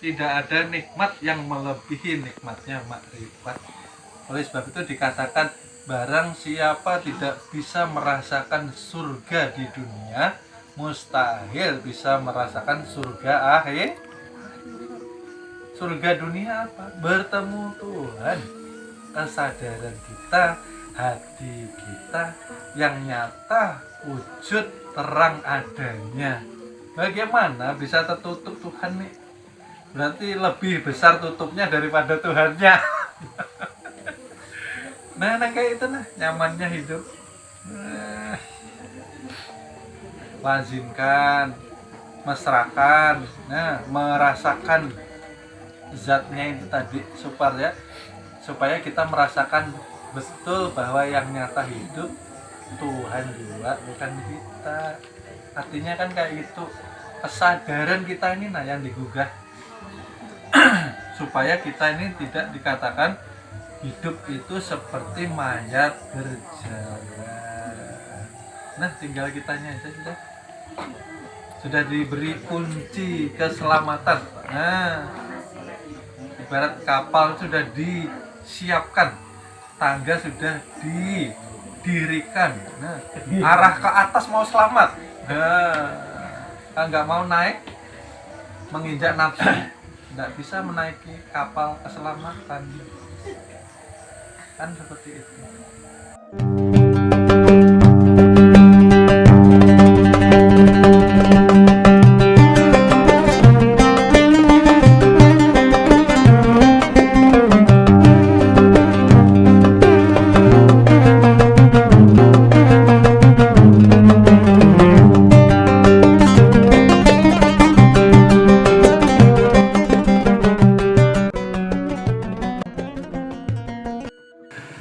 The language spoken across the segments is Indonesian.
tidak ada nikmat yang melebihi nikmatnya makrifat. Oleh sebab itu dikatakan barang siapa tidak bisa merasakan surga di dunia, mustahil bisa merasakan surga akhir. Surga dunia apa? Bertemu Tuhan. Kesadaran kita, hati kita yang nyata, wujud terang adanya. Bagaimana bisa tertutup Tuhan nih? Berarti lebih besar tutupnya daripada Tuhannya. Nah kayak itu nah, nyamannya hidup. Lazimkan, mesrakan, merasakan zatnya itu tadi supaya kita merasakan betul bahwa yang nyata hidup Tuhan juga, bukan kita. Artinya kan kayak gitu, kesadaran kita ini nah yang digugah supaya kita ini tidak dikatakan hidup itu seperti mayat berjalan. Nah tinggal kitanya aja sudah diberi kunci keselamatan. Nah ibarat kapal sudah disiapkan, tangga sudah didirikan. Nah arah ke atas mau selamat. Nah nggak mau naik menginjak nafsu, nggak bisa menaiki kapal keselamatan. Kan seperti itu.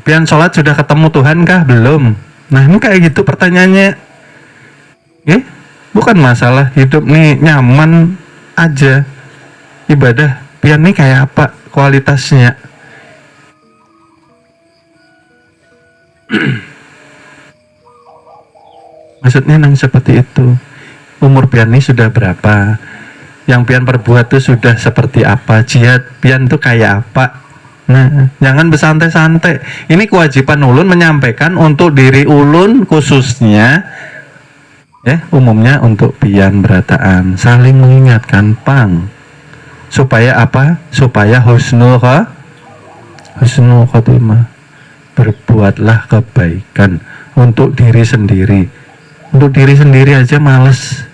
Pian sholat sudah ketemu Tuhan kah? Belum. Nah ini kayak gitu pertanyaannya. Bukan masalah hidup nih nyaman aja. Ibadah pian nih kayak apa kualitasnya? Maksudnya nang seperti itu. Umur pian nih sudah berapa? Yang pian perbuat tuh sudah seperti apa? Jihad pian tuh kayak apa? Nah, jangan bersantai-santai. Ini kewajiban ulun menyampaikan untuk diri ulun khususnya, umumnya untuk pian berataan, saling mengingatkan pang. Supaya apa? Supaya husnul khotimah. Berbuatlah kebaikan untuk diri sendiri. Untuk diri sendiri aja males.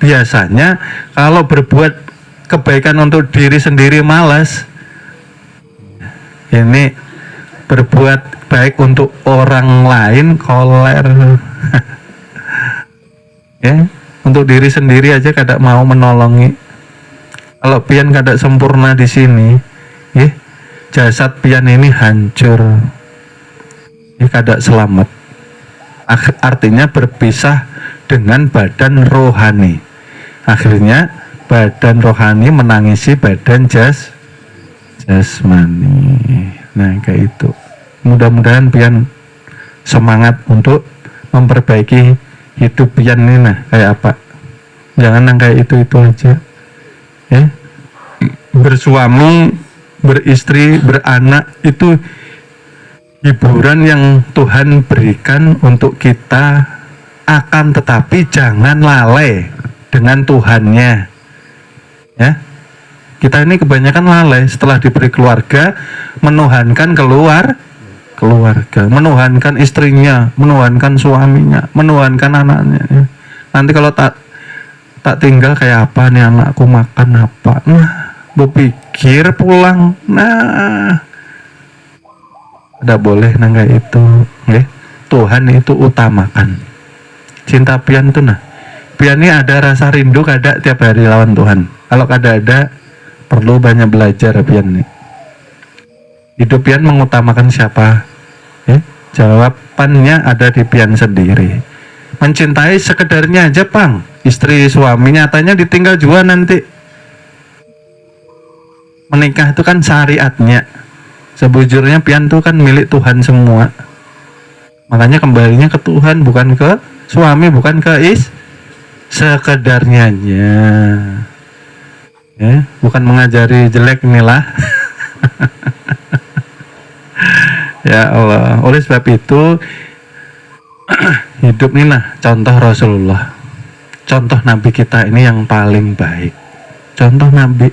Biasanya kalau berbuat kebaikan untuk diri sendiri males, ini berbuat baik untuk orang lain koler. Untuk diri sendiri aja kada mau menolongi. Kalau pian kada sempurna di sini, jasad pian ini hancur, kada selamat. Artinya berpisah dengan badan rohani. Akhirnya badan rohani menangisi badan jasmani. Nah kayak itu. Mudah-mudahan pian semangat untuk memperbaiki hidup pian ini nah kayak apa. Jangan yang kayak itu aja. Bersuami, beristri, beranak itu hiburan yang Tuhan berikan untuk kita, akan tetapi jangan lalai dengan Tuhannya. Kita ini kebanyakan lalai setelah diberi keluarga, menuhankan keluarga, menuhankan istrinya, menuhankan suaminya, menuhankan anaknya. Nanti kalau tak tinggal kayak apa nih anakku, makan apa? Nah, berpikir pulang. Nah, tidak boleh kayak itu. Tuhan itu utamakan. Cinta pian tuh nah. Pian ini ada rasa rindu kada tiap hari lawan Tuhan. Kalau kada ada, perlu banyak belajar pian nih. Hidup pian mengutamakan siapa? Jawabannya ada di pian sendiri. Mencintai sekedarnya aja pang. Istri suami nyatanya ditinggal juga nanti. Menikah itu kan syariatnya. Sebujurnya pian tuh kan milik Tuhan semua. Makanya kembalinya ke Tuhan, bukan ke suami, bukan ke sekedarnya aja. Ya, bukan mengajari jelek inilah. Ya Allah, oleh sebab itu hidup ini nah contoh Rasulullah, contoh Nabi kita ini yang paling baik. Contoh Nabi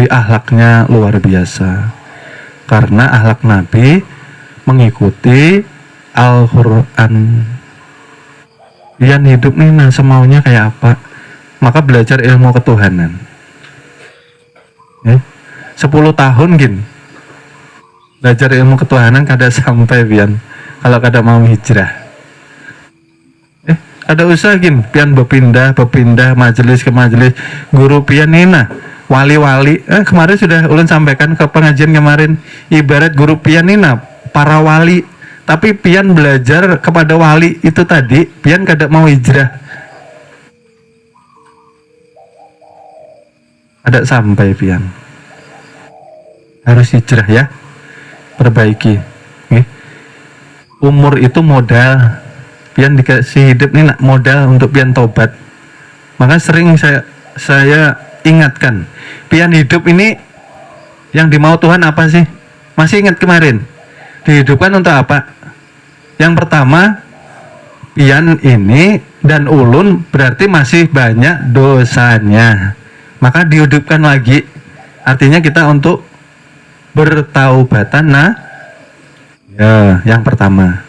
akhlaknya luar biasa, karena akhlak Nabi mengikuti Al-Quran. Dia hidup nih nah semaunya kayak apa, maka belajar ilmu ketuhanan. 10 tahun gin belajar ilmu ketuhanan kada sampai pian kalau kada mau hijrah. Kada usah gin pian berpindah majelis ke majelis. Guru pian nina wali-wali kemarin sudah ulun sampaikan ke pengajian kemarin, ibarat guru pian nina para wali, tapi pian belajar kepada wali itu tadi pian kada mau hijrah. Ada sampai pian harus hijrah ya, perbaiki. Umur itu modal, pian dikasih hidup nih nak modal untuk pian tobat. Maka sering saya ingatkan, pian hidup ini yang dimau Tuhan apa sih? Masih ingat kemarin dihidupkan untuk apa? Yang pertama, pian ini dan ulun berarti masih banyak dosanya, maka dihidupkan lagi. Artinya kita untuk bertaubatan. Nah ya, yang pertama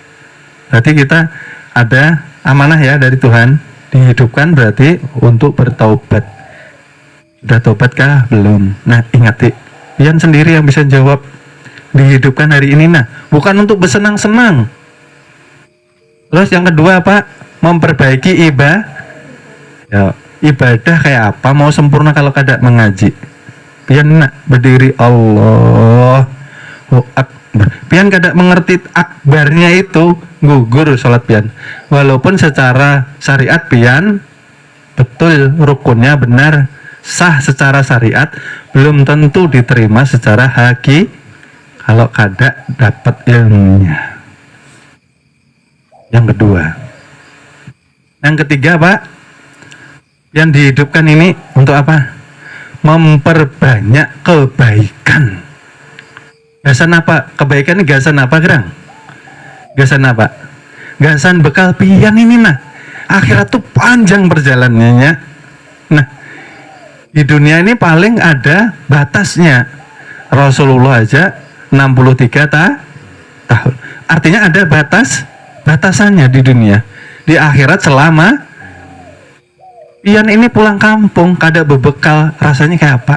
berarti kita ada amanah ya dari Tuhan, dihidupkan berarti untuk bertaubat. Sudah taubatkah? Belum. Nah ingat, pian sendiri yang bisa jawab. Dihidupkan hari ini nah bukan untuk bersenang-senang. Terus yang kedua apa? Memperbaiki ibadah kayak apa mau sempurna kalau kada mengaji. Pian nak berdiri Allah Akbar, pian kada mengerti akbarnya itu gugur sholat pian. Walaupun secara syariat pian betul rukunnya benar sah secara syariat, belum tentu diterima secara kalau kada dapat ilmunya. Yang kedua. Yang ketiga Pak, yang dihidupkan ini untuk apa? Memperbanyak kebaikan. Gasan apa? Kebaikan ini gasan apa Gerang? Gasan apa? Gasan bekal pian ini nah. Akhirat tuh panjang perjalanannya. Nah, di dunia ini paling ada batasnya. Rasulullah aja 63 tahun. Artinya ada batasannya di dunia. Di akhirat selama pian ini pulang kampung kada berbekal, rasanya kayak apa?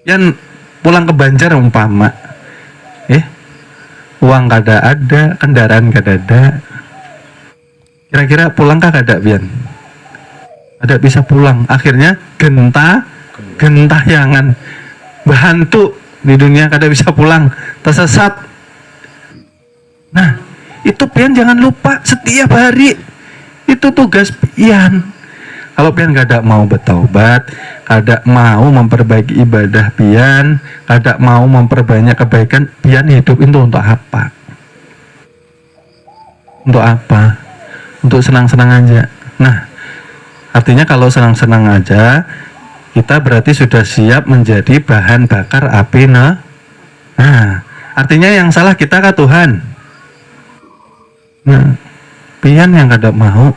Pian pulang ke Banjar umpama, uang kada ada, kendaraan kada ada. Kira-kira pulang kah kada pian? Ada bisa pulang. Akhirnya gentayangan, bahantu di dunia kada bisa pulang, tersesat. Nah, itu pian jangan lupa setiap hari itu tugas pian. Kalau pian kada mau bertaubat, kada mau memperbaiki ibadah pian, kada mau memperbanyak kebaikan, pian hidup itu untuk apa? Untuk apa? Untuk senang-senang aja. Nah, artinya kalau senang-senang aja, kita berarti sudah siap menjadi bahan bakar api. Nah, artinya yang salah kita kah Tuhan? Nah, pian yang kada mau.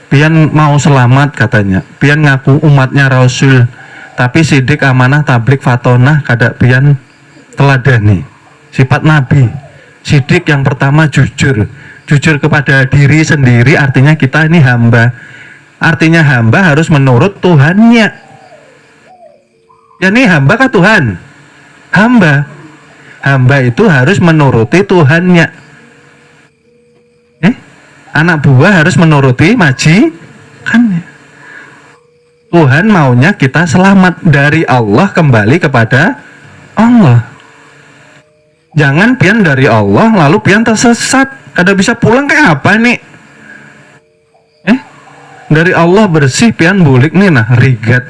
Pian mau selamat katanya, pian ngaku umatnya Rasul, tapi sidik amanah tablik fatonah kada pian teladani sifat Nabi. Sidik yang pertama jujur kepada diri sendiri, artinya kita ini hamba. Artinya hamba harus menurut Tuhannya. Ya ini hamba kah Tuhan? Hamba itu harus menuruti Tuhannya. Anak buah harus menuruti majikannya. Tuhan maunya kita selamat dari Allah kembali kepada Allah. Jangan pian dari Allah lalu pian tersesat, kada bisa pulang kayak apa nih? Dari Allah bersih pian bulik nih nah rigat.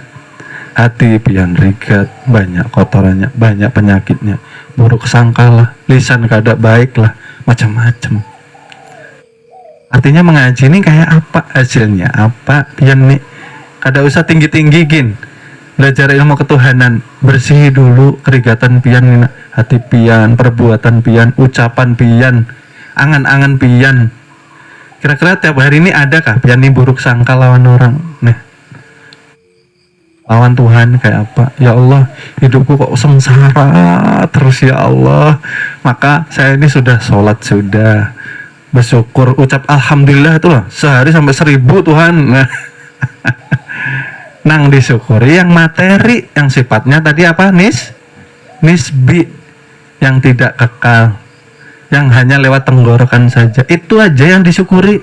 Hati pian rigat, banyak kotorannya, banyak penyakitnya, buruk sangkalah, lisan kada baik lah, macam-macam. Artinya mengaji ini kayak apa hasilnya? Apa pian nih? Kada usah tinggi-tinggi gin. belajar ilmu ketuhanan, bersih dulu kerigatan pian nina, hati pian, perbuatan pian, ucapan pian, angan-angan pian. Kira-kira tiap hari ini adakah pian ini buruk sangka lawan orang? Nah, lawan Tuhan kayak apa? Ya Allah, hidupku kok sengsara terus ya Allah. Maka saya ini sudah sholat, sudah bersyukur, ucap alhamdulillah itu loh, sehari sampai 1000 Tuhan. Nah, nang disyukuri yang materi, yang sifatnya tadi apa? Nisbi, yang tidak kekal, yang hanya lewat tenggorokan saja. Itu aja yang disyukuri.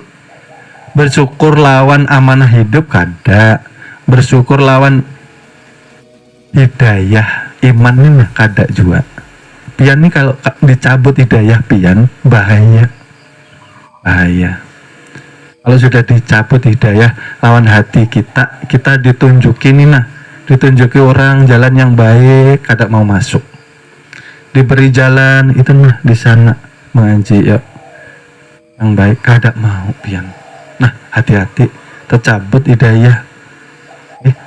Bersyukur lawan amanah hidup kada, bersyukur lawan hidayah iman ini kada juga. Pian ini kalau dicabut hidayah pian bahaya. Kalau sudah dicabut hidayah lawan hati kita ditunjukin ini ditunjuki orang jalan yang baik kada mau masuk. Diberi jalan itu di sana mengaji ya yang baik kada mau pian. Nah, hati-hati tercabut hidayah.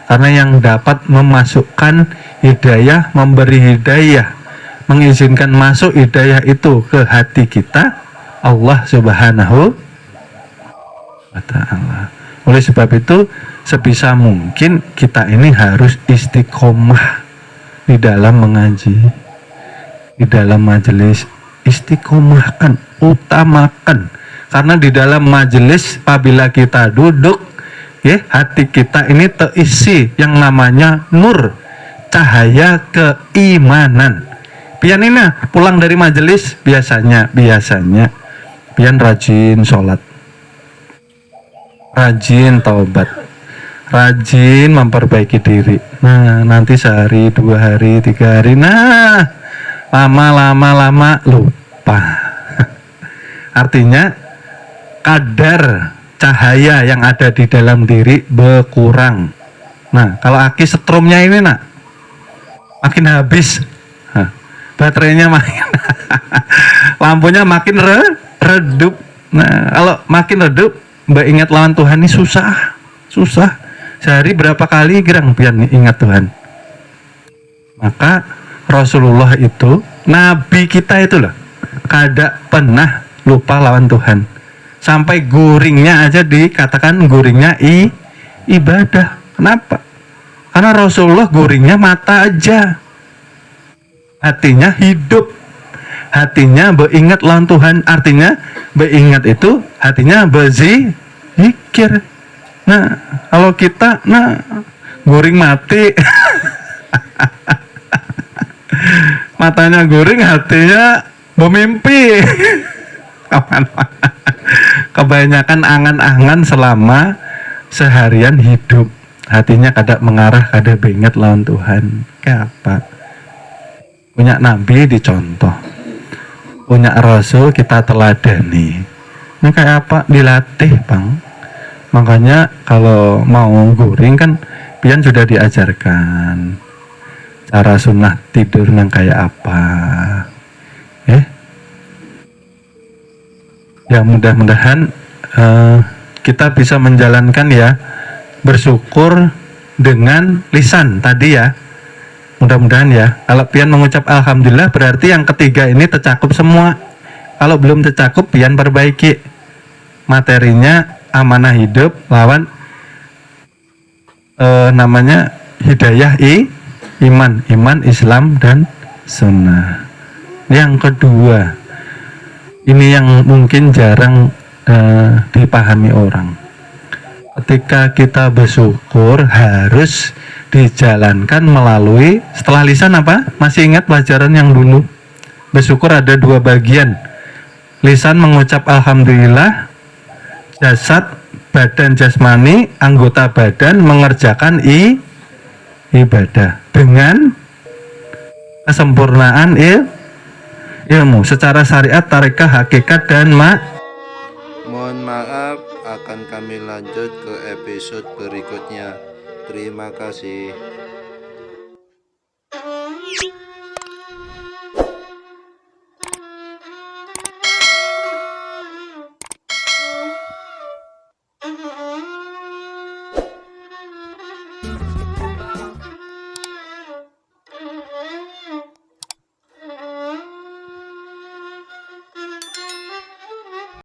Karena yang dapat memasukkan hidayah, memberi hidayah, mengizinkan masuk hidayah itu ke hati kita, Allah Subhanahu wa ta'ala. Oleh sebab itu, sebisa mungkin kita ini harus istiqomah di dalam mengaji, di dalam majelis. Istiqomahkan, utamakan. Karena di dalam majelis, apabila kita duduk, hati kita ini terisi yang namanya nur, cahaya keimanan. Pian ini pulang dari majelis biasanya pian rajin sholat, rajin taubat, rajin memperbaiki diri. Nah, nanti sehari, 2 hari, 3 hari, nah lama lupa. Artinya kadar cahaya yang ada di dalam diri berkurang. Nah, kalau aki setrumnya ini makin habis, baterainya makin lampunya makin redup. Nah, kalau makin redup, mbak ingat lawan Tuhan ini susah. Sehari berapa kali gerang pian ingat Tuhan. Maka Rasulullah itu, Nabi kita itu loh, kada pernah lupa lawan Tuhan. Sampai guringnya aja dikatakan guringnya ibadah. Kenapa? Karena Rasulullah guringnya mata aja, hatinya hidup, hatinya beringat lawan Tuhan. Artinya beringat itu hatinya berzikir. Nah, kalau kita guring mati matanya guring, hatinya bermimpi. Kebanyakan angan-angan selama seharian hidup, hatinya kada mengarah, kada beingat lawan Tuhan. Kayak apa? Punya Nabi dicontoh, punya Rasul kita teladani. Ini kayak apa? Dilatih, Bang. Makanya kalau mau guring kan pian sudah diajarkan cara sunnah tidur yang kayak apa. Ya, mudah-mudahan kita bisa menjalankan ya, bersyukur dengan lisan tadi ya. Mudah-mudahan ya. Kalau pian mengucap alhamdulillah berarti yang ketiga ini tercakup semua. Kalau belum tercakup, pian perbaiki materinya. Amanah hidup lawan namanya hidayah iman, Islam dan sunnah. Yang kedua, ini yang mungkin jarang dipahami orang. Ketika kita bersyukur harus dijalankan melalui, setelah lisan apa? Masih ingat pelajaran yang dulu? Bersyukur ada 2 bagian. Lisan mengucap alhamdulillah, jasad, badan jasmani, anggota badan mengerjakan ibadah dengan kesempurnaan ilmu secara syariat, tarekah, hakikat dan Mohon maaf, akan kami lanjut ke episode berikutnya. Terima kasih.